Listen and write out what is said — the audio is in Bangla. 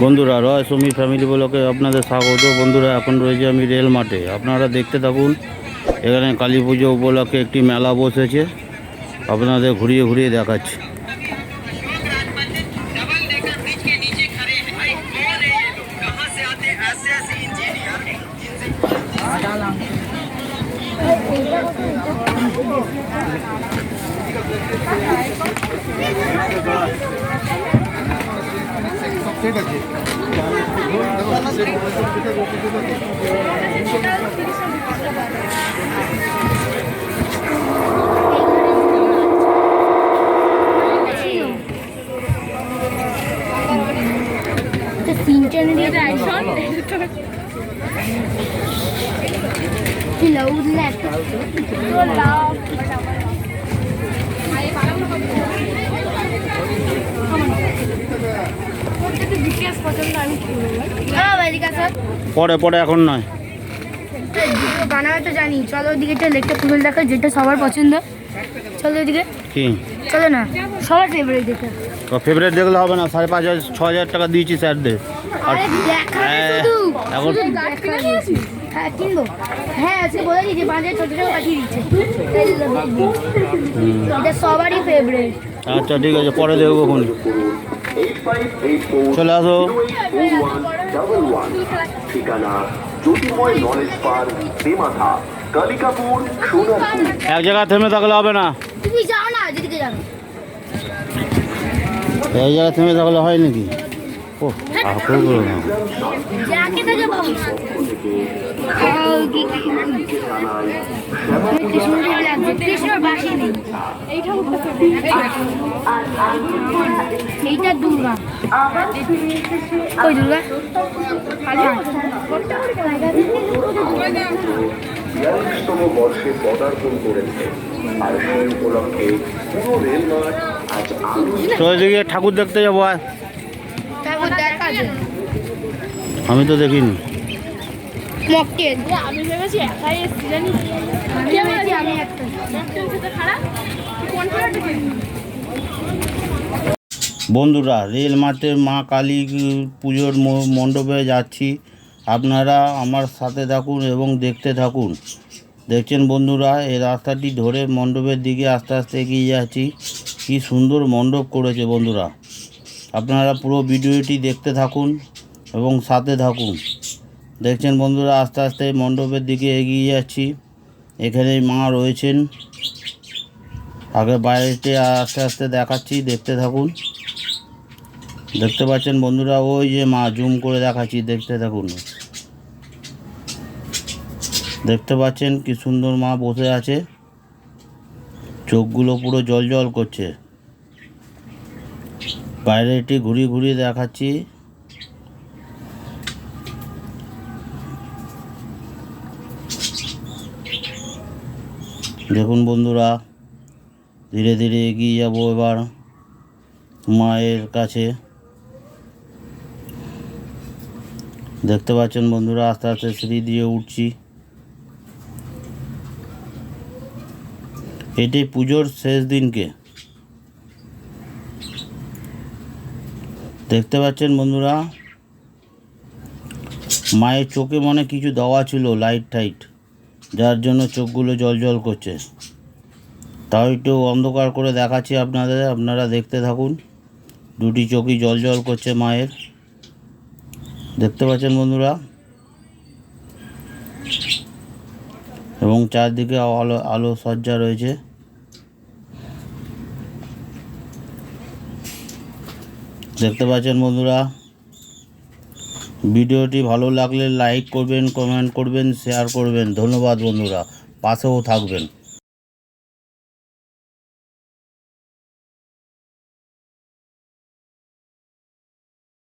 বন্ধুরা রয় সমী ফ্যামিলি ব্লকে আপনাদের স্বাগত। বন্ধুরা এখন রয়েছে আমি রেল মাঠে, আপনারা দেখতে থাকুন। এখানে কালী পুজো উপলক্ষে একটি মেলা বসেছে, আপনাদের ঘুরিয়ে ঘুরিয়ে দেখাচ্ছি। পরে পরে এখন নয়, বানাতে জানি। চলো ওদিকে লেকটা ফুল দেখা, যেটা সবার পছন্দ। চলো ওদিকে, কি চলো না, সবার ফেভারিট দেখে। তো ফেভারিট দেখলে হবে না, 5,500 6,000 টাকা দিয়েছি স্যারদের। আর এখন হ্যাঁ কিনবো, হ্যাঁ আজকে বলে দিয়েছি 5,000 টাকা পাঠিয়ে দিচ্ছে। এটা সবারই ফেভারিট। আচ্ছা ঠিক আছে, পরে দেখবো। এখন চলে আসো। ঠিকানা জ্যোতির্ময় নলেজ পার্ক, বেমাথা, কালিকাপুর, সোনারপুর। এক জায়গায় থেমে থাকলে হবে না, তুমি যাও না, যেদিকে যাও। এই জায়গায় থেমে থাকলে হয় নাকি? ও করবো না, যাকে থাকে বাবু। কৃষ্ণর বাসি নেই, এইটা দুর্গা। ওই দুর্গা 42তম বর্ষে পদার্পণ করেছে, আর সেই উপলক্ষে পুরো রেলমাঠ আজ তো ওইদিকে ঠাকুর দেখতে যাবো। ঠাকুর দেখা যায়। আমি তো দেখিনি। মক্কেল আমি ভেবেছি একাই এসছি জানিস। আমি একটা খারাপ বন্ধুরা রেল মাঠে মা কালী পুজোর মণ্ডপে যাচ্ছি, আপনারা আমার সাথে থাকুন এবং দেখতে থাকুন। দেখছেন বন্ধুরা, এই রাস্তাটি ধরে মণ্ডপের দিকে আস্তে আস্তে এগিয়ে যাচ্ছি। কি সুন্দর মণ্ডপ করেছে বন্ধুরা, আপনারা পুরো ভিডিওটি দেখতে থাকুন এবং সাথে থাকুন। দেখছেন বন্ধুরা, আস্তে আস্তে মণ্ডপের দিকে এগিয়ে যাচ্ছি। এখানেই মা রয়েছেন, আগে বাইরেতে আস্তে আস্তে দেখাচ্ছি, দেখতে থাকুন। দেখতে পাচ্ছেন বন্ধুরা, ওই যে মা, জুম করে দেখাচ্ছি, দেখতে থাকুন। দেখতে পাচ্ছেন কি সুন্দর মা বসে আছে, চোখগুলো পুরো জল জল করছে। বাইরে এটি ঘুরিয়ে ঘুরিয়ে দেখাচ্ছি। দেখুন বন্ধুরা, ধীরে ধীরে এগিয়ে যাব এবার মায়ের কাছে। দেখতে পাচ্ছেন বন্ধুরা, আস্তে আস্তে সিঁড়ি দিয়ে উঠছি। এটি পুজোর শেষ দিনকে। দেখতে পাচ্ছেন বন্ধুরা, মায়ের চোখে মনে কিছু দেওয়া ছিল, লাইট টাইট, যার জন্য চোখগুলো জল জল করছে। তাও একটু অন্ধকার করে দেখাচ্ছি আপনাদের, আপনারা দেখতে থাকুন। দুটি চোখই জল জল করছে মায়ের। দেখতে পাচ্ছেন বন্ধুরা, এবং চারদিকে আলো আলো সজ্জা রয়েছে। দেখতে পাচ্ছেন বন্ধুরা, ভিডিওটি ভালো লাগলে লাইক করবেন, কমেন্ট করবেন, শেয়ার করবেন। ধন্যবাদ বন্ধুরা, পাশেও থাকবেন।